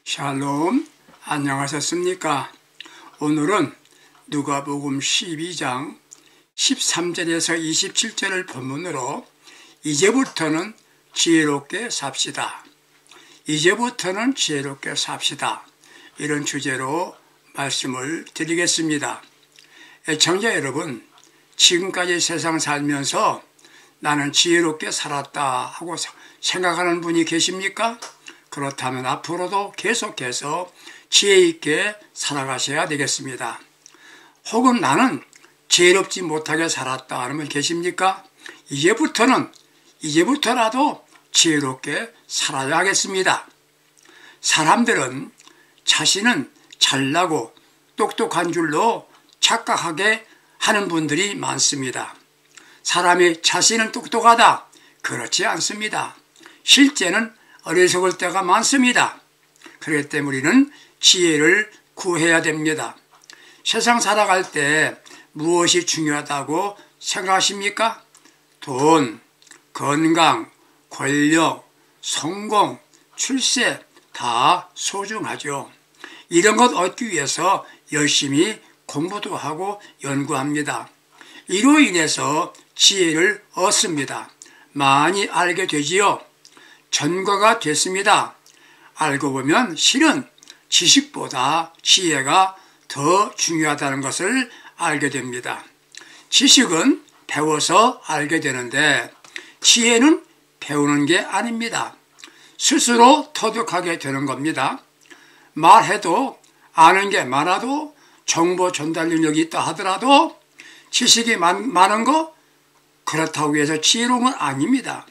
샬롬, 안녕하셨습니까? 오늘은 누가복음 12장 13절에서 27절을 본문으로 이제부터는 지혜롭게 삽시다. 이제부터는 지혜롭게 삽시다. 이런 주제로 말씀을 드리겠습니다. 애청자 여러분, 지금까지 세상 살면서 나는 지혜롭게 살았다 하고 생각하는 분이 계십니까? 그렇다면 앞으로도 계속해서 지혜 있게 살아가셔야 되겠습니다. 혹은 나는 지혜롭지 못하게 살았다 하는 분 계십니까? 이제부터라도 지혜롭게 살아야 하겠습니다. 사람들은 자신은 잘나고 똑똑한 줄로 착각하게 하는 분들이 많습니다. 사람이 자신은 똑똑하다. 그렇지 않습니다. 실제는 어리석을 때가 많습니다. 그렇기 때문에 우리는 지혜를 구해야 됩니다. 세상 살아갈 때 무엇이 중요하다고 생각하십니까? 돈, 건강, 권력, 성공, 출세 다 소중하죠. 이런 것 얻기 위해서 열심히 공부도 하고 연구합니다. 이로 인해서 지혜를 얻습니다. 많이 알게 되지요. 전과가 됐습니다. 알고 보면 실은 지식보다 지혜가 더 중요하다는 것을 알게 됩니다. 지식은 배워서 알게 되는데 지혜는 배우는 게 아닙니다. 스스로 터득하게 되는 겁니다. 말해도 아는 게 많아도 정보 전달 능력이 있다 하더라도 지식이 많은 거 그렇다고 해서 지혜로운 건 아닙니다.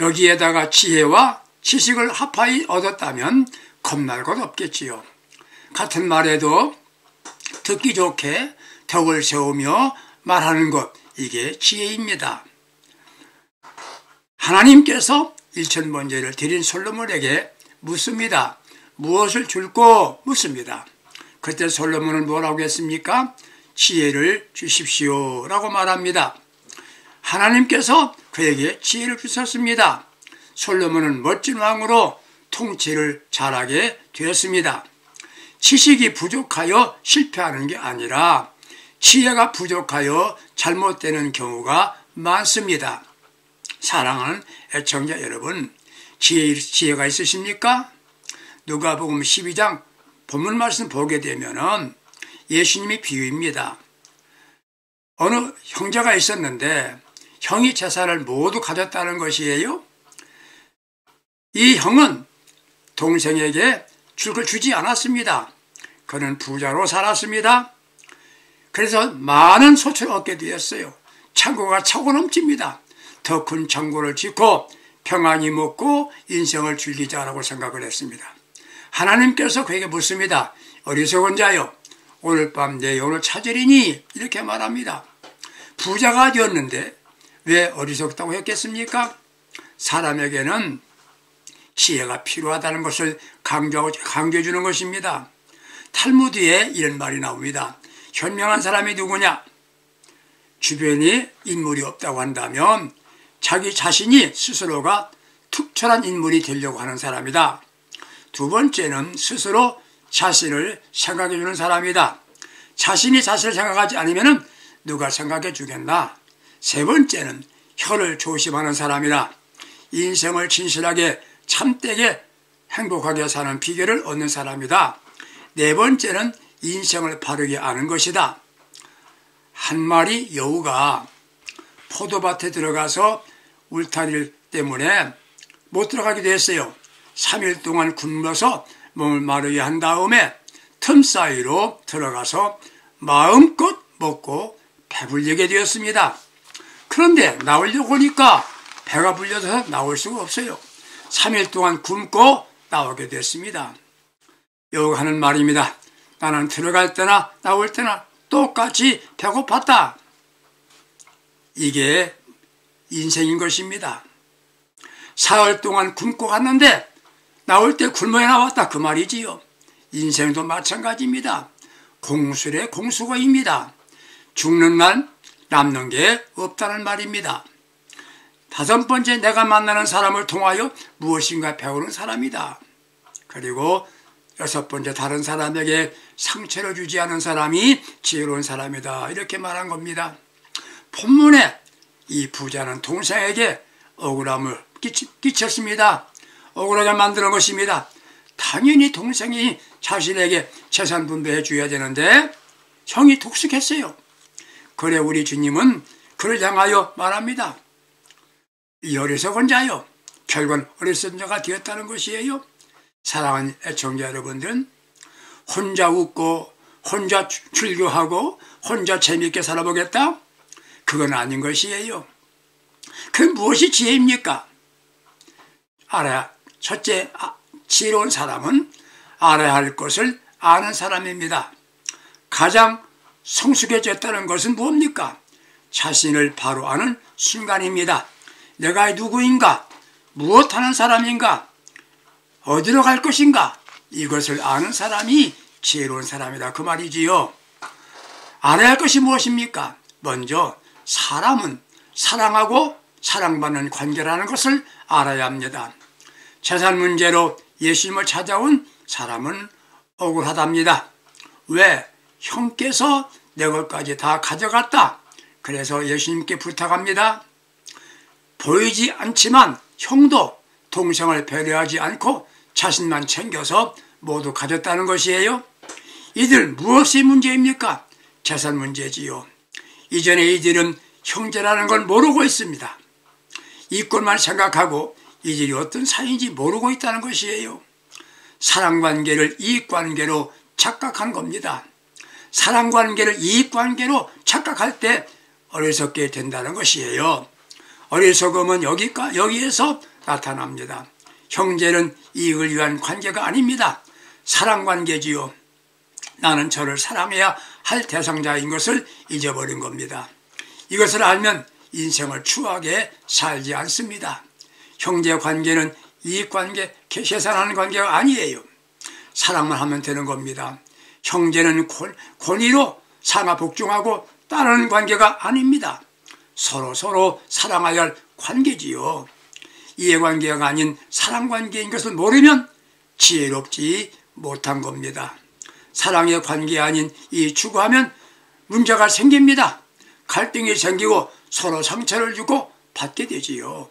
여기에다가 지혜와 지식을 합하여 얻었다면 겁날 것 없겠지요. 같은 말에도 듣기 좋게 덕을 세우며 말하는 것, 이게 지혜입니다. 하나님께서 일천번제를 드린 솔로몬에게 묻습니다. 무엇을 줄꼬 묻습니다. 그때 솔로몬은 뭐라고 했습니까? 지혜를 주십시오 라고 말합니다. 하나님께서 그에게 지혜를 주셨습니다. 솔로몬은 멋진 왕으로 통치를 잘하게 되었습니다. 지식이 부족하여 실패하는 게 아니라 지혜가 부족하여 잘못되는 경우가 많습니다. 사랑하는 애청자 여러분, 지혜가 있으십니까? 누가복음 12장 본문 말씀 보게 되면은 예수님이 비유입니다. 어느 형제가 있었는데 형이 재산을 모두 가졌다는 것이에요. 이 형은 동생에게 줄 걸 주지 않았습니다. 그는 부자로 살았습니다. 그래서 많은 소출을 얻게 되었어요. 창고가 차고 넘칩니다. 더 큰 창고를 짓고 평안히 먹고 인생을 즐기자라고 생각을 했습니다. 하나님께서 그에게 묻습니다. 어리석은 자여, 오늘 밤 내 영혼을 찾으리니 이렇게 말합니다. 부자가 되었는데 왜 어리석다고 했겠습니까? 사람에게는 지혜가 필요하다는 것을 강조해 주는 것입니다. 탈무드에 이런 말이 나옵니다. 현명한 사람이 누구냐? 주변에 인물이 없다고 한다면 자기 자신이 스스로가 특별한 인물이 되려고 하는 사람이다. 두 번째는 스스로 자신을 생각해 주는 사람이다. 자신이 자신을 생각하지 않으면 누가 생각해 주겠나? 세 번째는 혀를 조심하는 사람이라. 인생을 진실하게 참되게 행복하게 사는 비결을 얻는 사람이다. 네 번째는 인생을 바르게 아는 것이다. 한 마리 여우가 포도밭에 들어가서 울타리 때문에 못 들어가기도 했어요. 3일 동안 굶어서 몸을 마르게 한 다음에 틈 사이로 들어가서 마음껏 먹고 배불리게 되었습니다. 그런데 나오려고 하니까 배가 불려서 나올 수가 없어요. 3일 동안 굶고 나오게 됐습니다. 여우가 하는 말입니다. 나는 들어갈 때나 나올 때나 똑같이 배고팠다. 이게 인생인 것입니다. 사흘 동안 굶고 갔는데 나올 때 굶어야 나왔다 그 말이지요. 인생도 마찬가지입니다. 공술의 공수거입니다. 죽는 날 남는 게 없다는 말입니다. 다섯 번째, 내가 만나는 사람을 통하여 무엇인가 배우는 사람이다. 그리고 여섯 번째, 다른 사람에게 상처를 주지 않은 사람이 지혜로운 사람이다. 이렇게 말한 겁니다. 본문에 이 부자는 동생에게 억울함을 끼쳤습니다. 억울하게 만드는 것입니다. 당연히 동생이 자신에게 재산 분배해 줘야 되는데 형이 독식했어요. 그래 우리 주님은 그를 향하여 말합니다. 이 어리석은 자요. 결국은 어리석은 자가 되었다는 것이에요. 사랑하는 애청자 여러분들은 혼자 웃고 혼자 출교하고 혼자 재미있게 살아보겠다? 그건 아닌 것이에요. 그 무엇이 지혜입니까? 첫째, 지혜로운 사람은 알아야 할 것을 아는 사람입니다. 가장 성숙해졌다는 것은 뭡니까? 자신을 바로 아는 순간입니다. 내가 누구인가? 무엇하는 사람인가? 어디로 갈 것인가? 이것을 아는 사람이 지혜로운 사람이다. 그 말이지요. 알아야 할 것이 무엇입니까? 먼저 사람은 사랑하고 사랑받는 관계라는 것을 알아야 합니다. 재산 문제로 예수님을 찾아온 사람은 억울하답니다. 왜? 형께서 내 것까지 다 가져갔다. 그래서 예수님께 부탁합니다. 보이지 않지만 형도 동생을 배려하지 않고 자신만 챙겨서 모두 가졌다는 것이에요. 이들 무엇이 문제입니까? 재산 문제지요. 이전에 이들은 형제라는 걸 모르고 있습니다. 이꼴만 생각하고 이들이 어떤 사이인지 모르고 있다는 것이에요. 사랑관계를 이익관계로 착각한 겁니다. 사랑관계를 이익관계로 착각할 때 어리석게 된다는 것이에요. 어리석음은 여기에서 나타납니다. 형제는 이익을 위한 관계가 아닙니다. 사랑관계지요. 나는 저를 사랑해야 할 대상자인 것을 잊어버린 겁니다. 이것을 알면 인생을 추하게 살지 않습니다. 형제관계는 이익관계, 계산하는 관계가 아니에요. 사랑만 하면 되는 겁니다. 형제는 권위로 상하복종하고 따르는 관계가 아닙니다. 서로 사랑해야 할 관계지요. 이해관계가 아닌 사랑관계인 것을 모르면 지혜롭지 못한 겁니다. 사랑의 관계 아닌 이 추구하면 문제가 생깁니다. 갈등이 생기고 서로 상처를 주고 받게 되지요.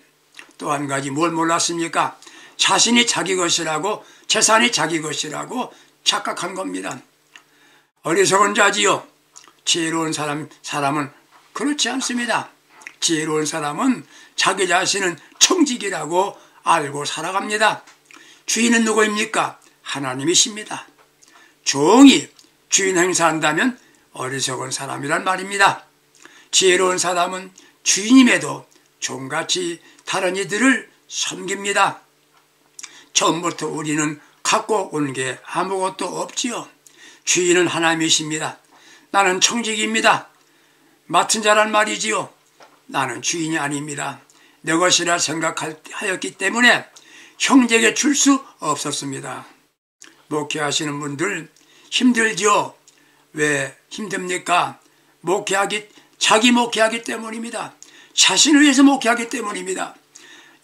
또 한 가지 뭘 몰랐습니까? 자신이 자기 것이라고, 재산이 자기 것이라고 착각한 겁니다. 어리석은 자지요. 지혜로운 사람은 그렇지 않습니다. 지혜로운 사람은 자기 자신은 청직이라고 알고 살아갑니다. 주인은 누구입니까? 하나님이십니다. 종이 주인 행사한다면 어리석은 사람이란 말입니다. 지혜로운 사람은 주인임에도 종같이 다른 이들을 섬깁니다. 처음부터 우리는 갖고 온 게 아무것도 없지요. 주인은 하나님이십니다. 나는 청직입니다. 맡은 자란 말이지요. 나는 주인이 아닙니다. 내 것이라 생각하였기 때문에 형제에게 줄 수 없었습니다. 목회하시는 분들 힘들지요. 왜 힘듭니까? 자기 목회하기 때문입니다. 자신을 위해서 목회하기 때문입니다.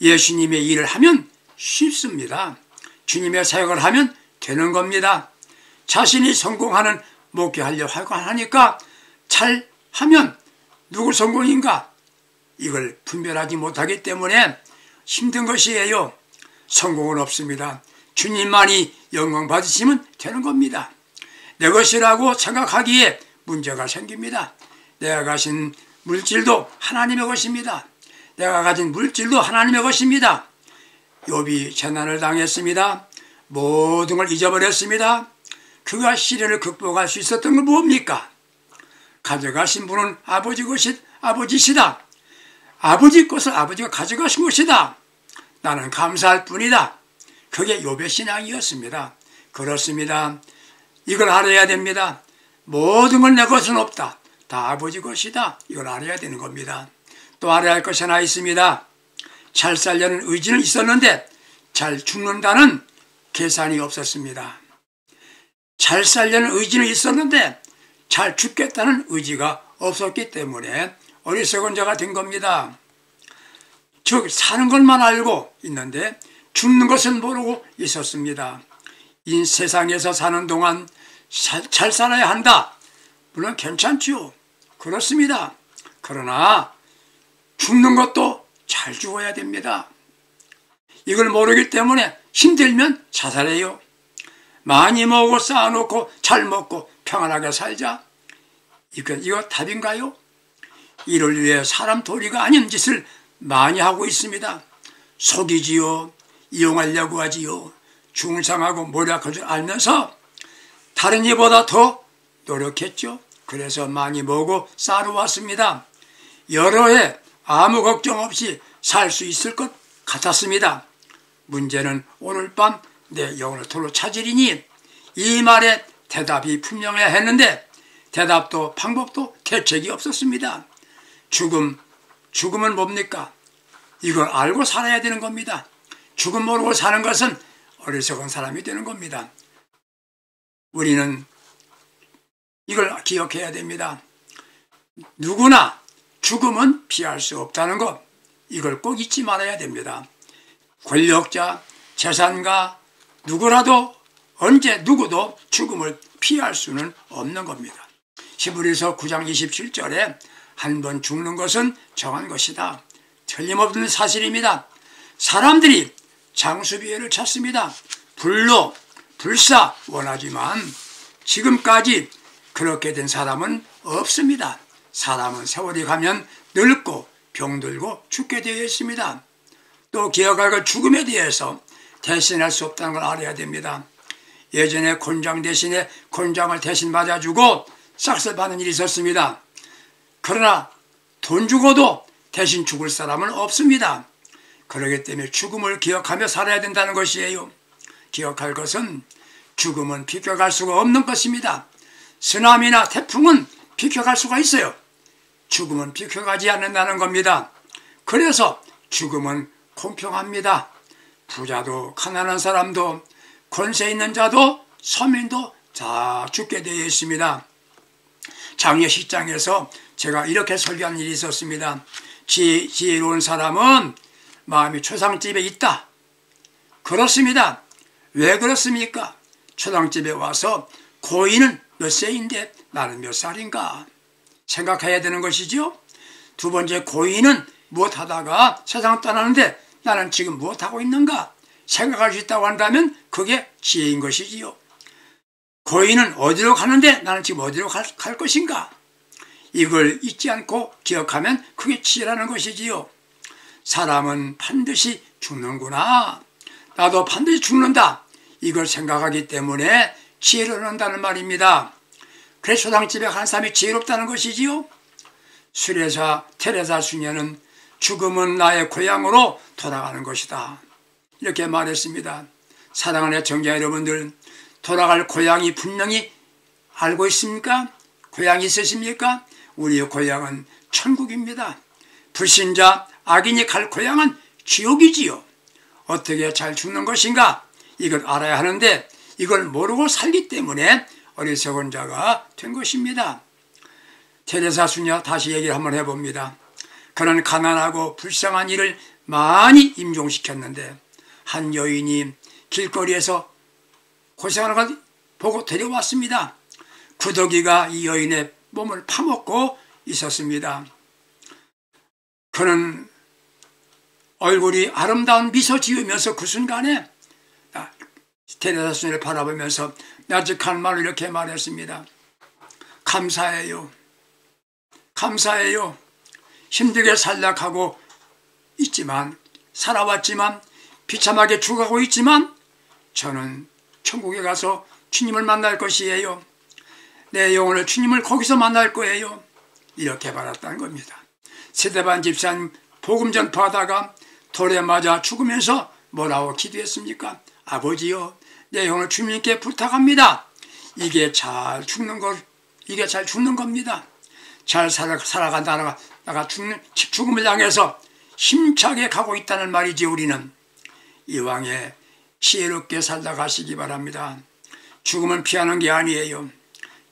예수님의 일을 하면 쉽습니다. 주님의 사역을 하면 되는 겁니다. 자신이 성공하는 목회하려고 하니까 잘하면 누구 성공인가? 이걸 분별하지 못하기 때문에 힘든 것이에요. 성공은 없습니다. 주님만이 영광 받으시면 되는 겁니다. 내 것이라고 생각하기에 문제가 생깁니다. 내가 가진 물질도 하나님의 것입니다. 내가 가진 물질도 하나님의 것입니다. 욥이 재난을 당했습니다. 모든 걸 잊어버렸습니다. 그가 시련을 극복할 수 있었던 건 뭡니까? 가져가신 분은 아버지시다. 아버지 것을 아버지가 가져가신 것이다. 나는 감사할 뿐이다. 그게 욥의 신앙이었습니다. 그렇습니다. 이걸 알아야 됩니다. 모든 건 내 것은 없다. 다 아버지 것이다. 이걸 알아야 되는 겁니다. 또 알아야 할 것이 하나 있습니다. 잘 살려는 의지는 있었는데 잘 죽는다는 계산이 없었습니다. 잘 살려는 의지는 있었는데 잘 죽겠다는 의지가 없었기 때문에 어리석은 자가 된 겁니다. 즉 사는 것만 알고 있는데 죽는 것은 모르고 있었습니다. 이 세상에서 사는 동안 잘 살아야 한다. 물론 괜찮지요. 그렇습니다. 그러나 죽는 것도 잘 죽어야 됩니다. 이걸 모르기 때문에 힘들면 자살해요. 많이 먹고 쌓아놓고 잘 먹고 평안하게 살자. 이거 답인가요? 이를 위해 사람 도리가 아닌 짓을 많이 하고 있습니다. 속이지요. 이용하려고 하지요. 중상하고 모략할 줄 알면서 다른 이보다 더 노력했죠. 그래서 많이 먹고 쌓아왔습니다. 여러 해 아무 걱정 없이 살 수 있을 것 같았습니다. 문제는 오늘 밤 내 영혼을 돌로 찾으리니 이 말에 대답이 분명해야 했는데 대답도 방법도 대책이 없었습니다. 죽음은 뭡니까? 이걸 알고 살아야 되는 겁니다. 죽음 모르고 사는 것은 어리석은 사람이 되는 겁니다. 우리는 이걸 기억해야 됩니다. 누구나 죽음은 피할 수 없다는 것, 이걸 꼭 잊지 말아야 됩니다. 권력자, 재산가, 누구라도 언제 누구도 죽음을 피할 수는 없는 겁니다. 히브리서 9장 27절에 한 번 죽는 것은 정한 것이다. 틀림없는 사실입니다. 사람들이 장수비회를 찾습니다. 불로, 불사 원하지만 지금까지 그렇게 된 사람은 없습니다. 사람은 세월이 가면 늙고 병들고 죽게 되어 있습니다. 또 기억할 것 죽음에 대해서 대신할 수 없다는 걸 알아야 됩니다. 예전에 곤장 대신에 곤장을 대신 맞아주고 싹쓸 받는 일이 있었습니다. 그러나 돈 주고도 대신 죽을 사람은 없습니다. 그렇기 때문에 죽음을 기억하며 살아야 된다는 것이에요. 기억할 것은 죽음은 비껴갈 수가 없는 것입니다. 쓰나미나 태풍은 비껴갈 수가 있어요. 죽음은 비껴가지 않는다는 겁니다. 그래서 죽음은 공평합니다. 부자도 가난한 사람도 권세 있는 자도 서민도 다 죽게 되어 있습니다. 장례식장에서 제가 이렇게 설교한 일이 있었습니다. 지혜로운 사람은 마음이 초상집에 있다. 그렇습니다. 왜 그렇습니까? 초상집에 와서 고인은 몇 세인데 나는 몇 살인가 생각해야 되는 것이죠. 두 번째, 고인은 무엇하다가 세상 떠나는데 나는 지금 무엇하고 있는가 생각할 수 있다고 한다면 그게 지혜인 것이지요. 고인은 어디로 가는데 나는 지금 어디로 갈 것인가, 이걸 잊지 않고 기억하면 그게 지혜라는 것이지요. 사람은 반드시 죽는구나, 나도 반드시 죽는다, 이걸 생각하기 때문에 지혜를 얻는다는 말입니다. 그래서 초상집에 간 사람이 지혜롭다는 것이지요. 테레사 수녀는 죽음은 나의 고향으로 돌아가는 것이다, 이렇게 말했습니다. 사랑하는 애청자 여러분들, 돌아갈 고향이 분명히 알고 있습니까? 고향이 있으십니까? 우리의 고향은 천국입니다. 불신자, 악인이 갈 고향은 지옥이지요. 어떻게 잘 죽는 것인가, 이걸 알아야 하는데 이걸 모르고 살기 때문에 어리석은 자가 된 것입니다. 테레사 수녀 다시 얘기를 한번 해봅니다. 그는 가난하고 불쌍한 이를 많이 임종시켰는데 한 여인이 길거리에서 고생하는 걸 보고 데려왔습니다. 구더기가 이 여인의 몸을 파먹고 있었습니다. 그는 얼굴이 아름다운 미소 지으면서 그 순간에 테레사 수녀를 바라보면서 나직한 말로 이렇게 말했습니다. 감사해요. 감사해요. 힘들게 살락하고 있지만, 살아왔지만, 비참하게 죽어가고 있지만 저는 천국에 가서 주님을 만날 것이에요. 내 영혼을 주님을 거기서 만날 거예요. 이렇게 말했다는 겁니다. 스데반 집사님 복음 전파하다가 돌에 맞아 죽으면서 뭐라고 기도했습니까? 아버지요, 내 영혼을 주님께 부탁합니다. 이게 잘 죽는 겁니다. 잘 살아간다가 죽음을 향해서 힘차게 가고 있다는 말이지. 우리는 이왕에 지혜롭게 살다 가시기 바랍니다. 죽음은 피하는 게 아니에요.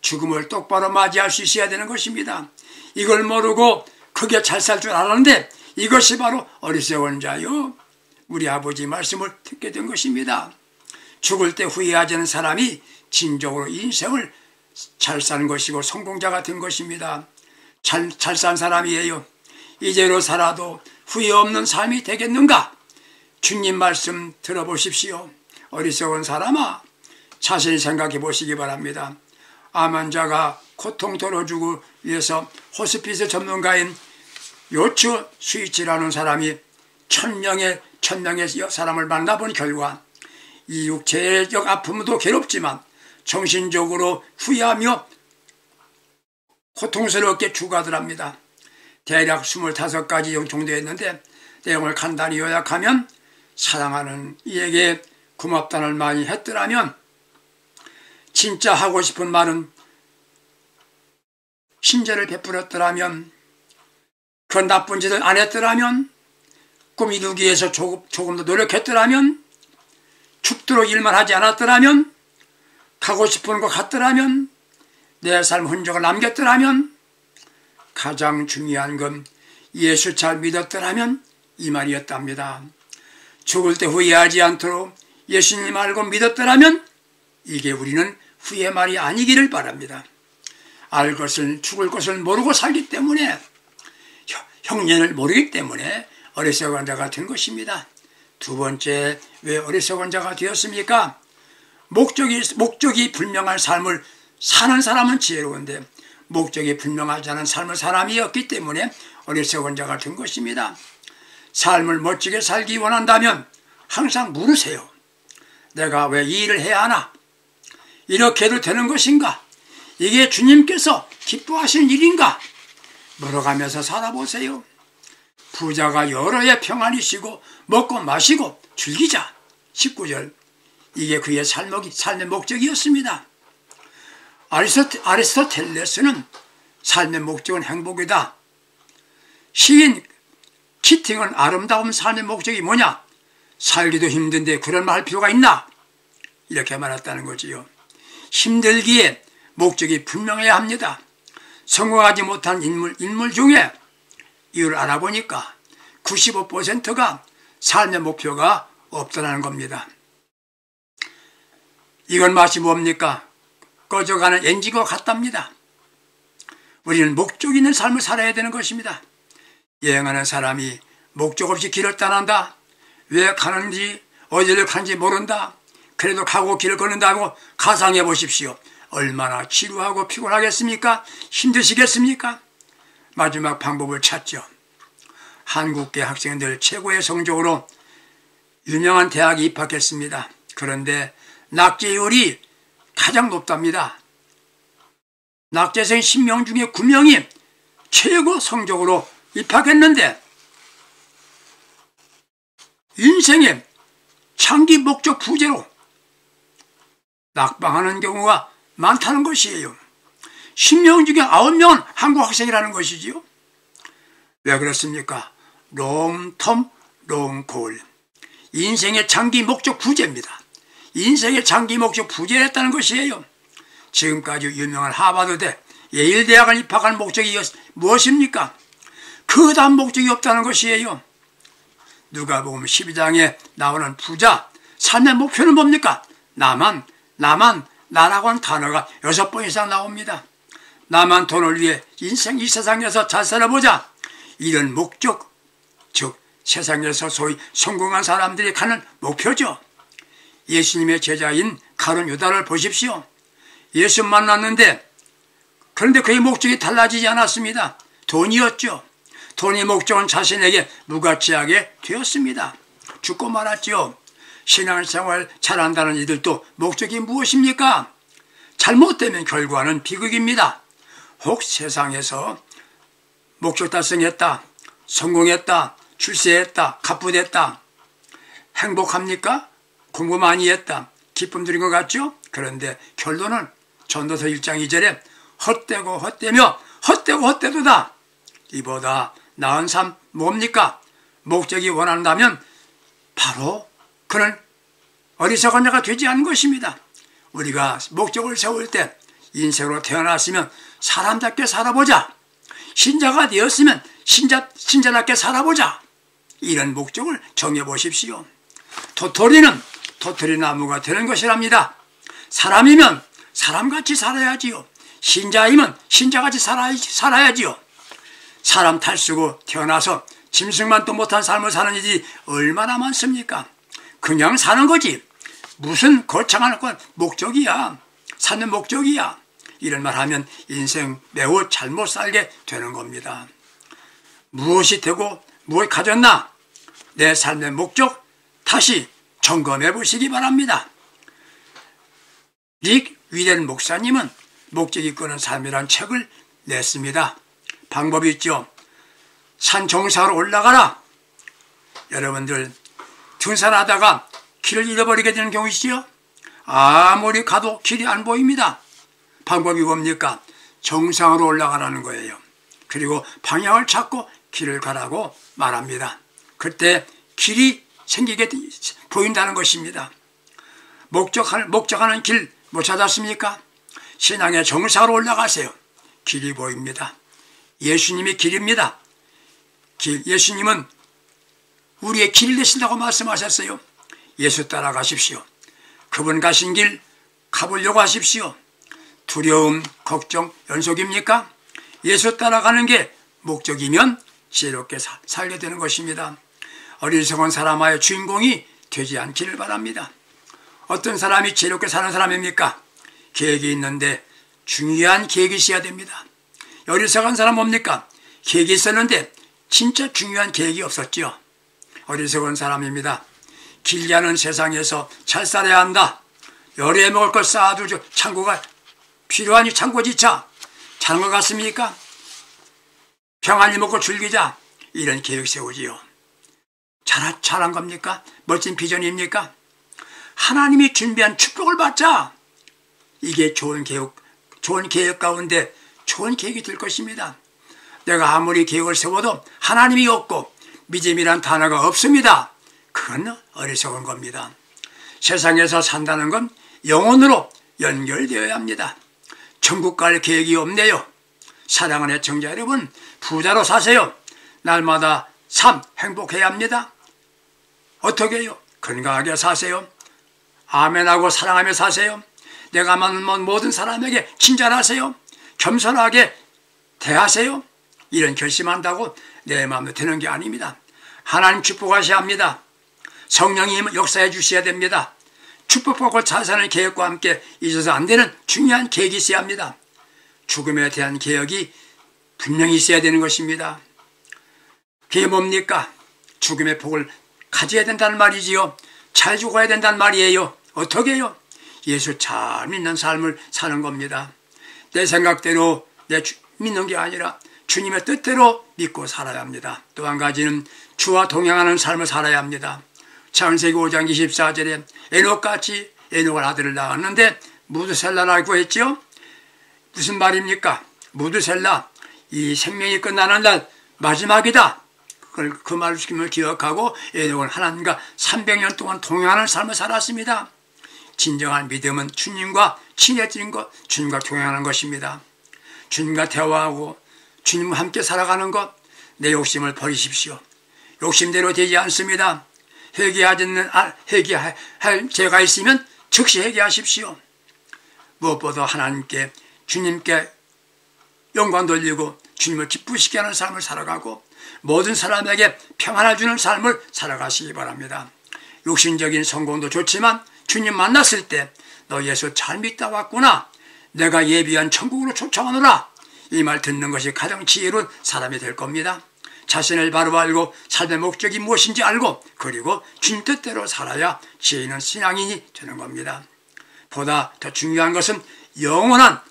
죽음을 똑바로 맞이할 수 있어야 되는 것입니다. 이걸 모르고 크게 잘 살 줄 알았는데 이것이 바로 어리석은 자요, 우리 아버지 말씀을 듣게 된 것입니다. 죽을 때 후회하지 않는 사람이 진정으로 인생을 잘 사는 것이고 성공자가 된 것입니다. 잘 산 사람이에요. 이대로 살아도 후회 없는 삶이 되겠는가? 주님 말씀 들어보십시오. 어리석은 사람아, 자세히 생각해 보시기 바랍니다. 암 환자가 고통 덜어주고 위해서 호스피스 전문가인 요츠 스위치라는 사람이 천명의 사람을 만나본 결과 이 육체적 아픔도 괴롭지만 정신적으로 후회하며 고통스럽게 죽어가더랍니다. 대략 25가지 정도 했는데 내용을 간단히 요약하면 사랑하는 이에게 고맙다는 많이 했더라면, 진짜 하고 싶은 말은 신재를 베풀었더라면, 그 나쁜 짓을 안 했더라면, 꿈 이루기 위해서 조금 더 노력했더라면, 죽도록 일만 하지 않았더라면, 가고 싶은 것 같더라면, 내 삶 흔적을 남겼더라면, 가장 중요한 건 예수 잘 믿었더라면 이 말이었답니다. 죽을 때 후회하지 않도록 예수님 알고 믿었더라면 이게 우리는 후회 말이 아니기를 바랍니다. 알 것을, 죽을 것을 모르고 살기 때문에, 형년을 모르기 때문에 어리석은 자가 된 것입니다. 두 번째, 왜 어리석은 자가 되었습니까? 목적이 불명한 삶을 사는 사람은 지혜로운데 목적이 불명하지 않은 삶을 사람이었기 때문에 어리석은 자가 된 것입니다. 삶을 멋지게 살기 원한다면 항상 물으세요. 내가 왜 이 일을 해야 하나? 이렇게 해도 되는 것인가? 이게 주님께서 기뻐하시는 일인가? 물어가면서 살아보세요. 부자가 여러 해 평안이시고 먹고 마시고 즐기자. 19절. 이게 그의 삶의 목적이었습니다. 아리스토텔레스는 삶의 목적은 행복이다. 시인 키팅은 아름다운 삶의 목적이 뭐냐? 살기도 힘든데 그런 말 할 필요가 있나? 이렇게 말했다는 거지요. 힘들기에 목적이 분명해야 합니다. 성공하지 못한 인물 중에 이유를 알아보니까 95%가 삶의 목표가 없다는 겁니다. 이건 마치 뭡니까? 꺼져가는 엔진과 같답니다. 우리는 목적 있는 삶을 살아야 되는 것입니다. 여행하는 사람이 목적 없이 길을 떠난다. 왜 가는지 어디를 가는지 모른다. 그래도 가고 길을 걷는다고 가상해 보십시오. 얼마나 지루하고 피곤하겠습니까? 힘드시겠습니까? 마지막 방법을 찾죠. 한국계 학생들 최고의 성적으로 유명한 대학에 입학했습니다. 그런데 낙제율이 가장 높답니다. 낙제생 10명 중에 9명이 최고 성적으로 입학했는데 인생의 장기 목적 부재로 낙방하는 경우가 많다는 것이에요. 10명 중에 9명은 한국 학생이라는 것이지요. 왜 그렇습니까? 롱텀 롱골. 인생의 장기 목적 부재입니다. 인생의 장기 목적 부재했다는 것이에요. 지금까지 유명한 하버드대, 예일대학을 입학한 목적이 무엇입니까? 그 다음 목적이 없다는 것이에요. 누가복음 12장에 나오는 부자, 삶의 목표는 뭡니까? 나라고 하는 단어가 6번 이상 나옵니다. 나만 돈을 위해 인생 이 세상에서 잘 살아보자. 이런 목적, 즉 세상에서 소위 성공한 사람들이 가는 목표죠. 예수님의 제자인 가룟 유다를 보십시오. 예수 만났는데, 그런데 그의 목적이 달라지지 않았습니다. 돈이었죠. 돈의 목적은 자신에게 무가치하게 되었습니다. 죽고 말았죠. 신앙생활 잘한다는 이들도 목적이 무엇입니까? 잘못되면 결과는 비극입니다. 혹 세상에서 목적 달성했다, 성공했다, 출세했다, 갑부됐다, 행복합니까? 공부 많이 했다, 기쁨 드린 것 같죠? 그런데 결론은 전도서 1장 2절에 헛되고 헛되며 헛되고 헛되도다. 이보다 나은 삶 뭡니까? 목적이 원한다면 바로 그는 어리석은 자가 되지 않은 것입니다. 우리가 목적을 세울 때 인생으로 태어났으면 사람답게 살아보자. 신자가 되었으면 신자답게 살아보자. 이런 목적을 정해보십시오. 도토리는 도토리 나무가 되는 것이랍니다. 사람이면 사람같이 살아야지요. 신자이면 신자같이 살아야지요. 사람 탈쓰고 태어나서 짐승만도 못한 삶을 사는 일이 얼마나 많습니까? 그냥 사는 거지. 무슨 거창한 건 목적이야. 사는 목적이야. 이런 말 하면 인생 매우 잘못 살게 되는 겁니다. 무엇이 되고 무엇이 가졌나? 내 삶의 목적 다시 점검해 보시기 바랍니다. 릭 위덴 목사님은 목적이 이끄는 삶이란 책을 냈습니다. 방법이 있죠. 산 정상으로 올라가라. 여러분들 등산하다가 길을 잃어버리게 되는 경우 있지요? 아무리 가도 길이 안 보입니다. 방법이 뭡니까? 정상으로 올라가라는 거예요. 그리고 방향을 찾고 길을 가라고 말합니다. 그때 길이 생기게 보인다는 것입니다. 목적하는 길 못 찾았습니까? 신앙의 정상으로 올라가세요. 길이 보입니다. 예수님이 길입니다. 예수님은 우리의 길을 내신다고 말씀하셨어요. 예수 따라가십시오. 그분 가신 길 가보려고 하십시오. 두려움, 걱정, 연속입니까? 예수 따라가는 게 목적이면 지혜롭게 살게 되는 것입니다. 어리석은 사람의 주인공이 되지 않기를 바랍니다. 어떤 사람이 지혜롭게 사는 사람입니까? 계획이 있는데 중요한 계획이 있어야 됩니다. 어리석은 사람 뭡니까? 계획이 있었는데 진짜 중요한 계획이 없었지요. 어리석은 사람입니다. 길지 않은 세상에서 잘 살아야 한다. 열에 먹을 걸 쌓아두죠. 창고가 필요하니 창고지차. 자는 것 같습니까? 평안히 먹고 즐기자. 이런 계획 세우지요. 잘한 겁니까? 멋진 비전입니까? 하나님이 준비한 축복을 받자. 이게 좋은 계획 가운데 좋은 계획이 될 것입니다. 내가 아무리 계획을 세워도 하나님이 없고 믿음이란 단어가 없습니다. 그건 어리석은 겁니다. 세상에서 산다는 건 영혼으로 연결되어야 합니다. 천국 갈 계획이 없네요. 사랑하는 애청자 여러분, 부자로 사세요. 날마다 삶 행복해야 합니다. 어떻게 해요? 건강하게 사세요. 아멘하고 사랑하며 사세요. 내가 만난 모든 사람에게 친절하세요. 겸손하게 대하세요. 이런 결심한다고 내 마음대로 되는 게 아닙니다. 하나님 축복하셔야 합니다. 성령이 역사해 주셔야 됩니다. 축복받고 잘 사는 계획과 함께 잊어서 안 되는 중요한 계획이 있어야 합니다. 죽음에 대한 계획이 분명히 있어야 되는 것입니다. 그게 뭡니까? 죽음의 복을 가져야 된다는 말이지요. 잘 죽어야 된다는 말이에요. 어떻게 해요? 예수 잘 믿는 삶을 사는 겁니다. 내 생각대로 믿는 게 아니라 주님의 뜻대로 믿고 살아야 합니다. 또 한 가지는 주와 동행하는 삶을 살아야 합니다. 창세기 5장 24절에 에녹같이 에녹은 아들을 낳았는데 무드셀라라고 했지요. 무슨 말입니까? 무드셀라, 이 생명이 끝나는 날 마지막이다. 그 말씀을 기억하고 에녹은 하나님과 300년 동안 동행하는 삶을 살았습니다. 진정한 믿음은 주님과 친해지는 것, 주님과 동행하는 것입니다. 주님과 대화하고 주님과 함께 살아가는 것, 내 욕심을 버리십시오. 욕심대로 되지 않습니다. 회개할 죄가 있으면 즉시 회개하십시오. 무엇보다 하나님께, 주님께 영광 돌리고 주님을 기쁘시게 하는 삶을 살아가고 모든 사람에게 평안을 주는 삶을 살아가시기 바랍니다. 육신적인 성공도 좋지만 주님 만났을 때 너 예수 잘 믿다 왔구나. 내가 예비한 천국으로 초청하노라. 이 말 듣는 것이 가장 지혜로운 사람이 될 겁니다. 자신을 바로 알고 삶의 목적이 무엇인지 알고 그리고 주님 뜻대로 살아야 지혜 있는 신앙인이 되는 겁니다. 보다 더 중요한 것은 영원한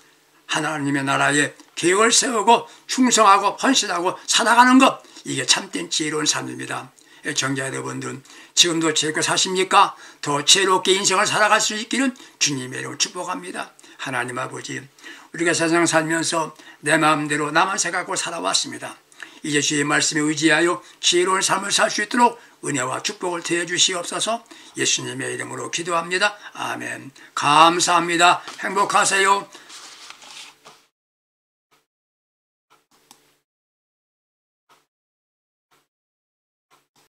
하나님의 나라에 계획을 세우고 충성하고 헌신하고 살아가는 것, 이게 참된 지혜로운 삶입니다. 애청자 여러분들은 지금도 지혜롭게 사십니까? 더 지혜롭게 인생을 살아갈 수 있기를 주님의 이름으로 축복합니다. 하나님 아버지, 우리가 세상 살면서 내 마음대로 나만 생각하고 살아왔습니다. 이제 주의 말씀에 의지하여 지혜로운 삶을 살 수 있도록 은혜와 축복을 더해 주시옵소서. 예수님의 이름으로 기도합니다. 아멘. 감사합니다. 행복하세요.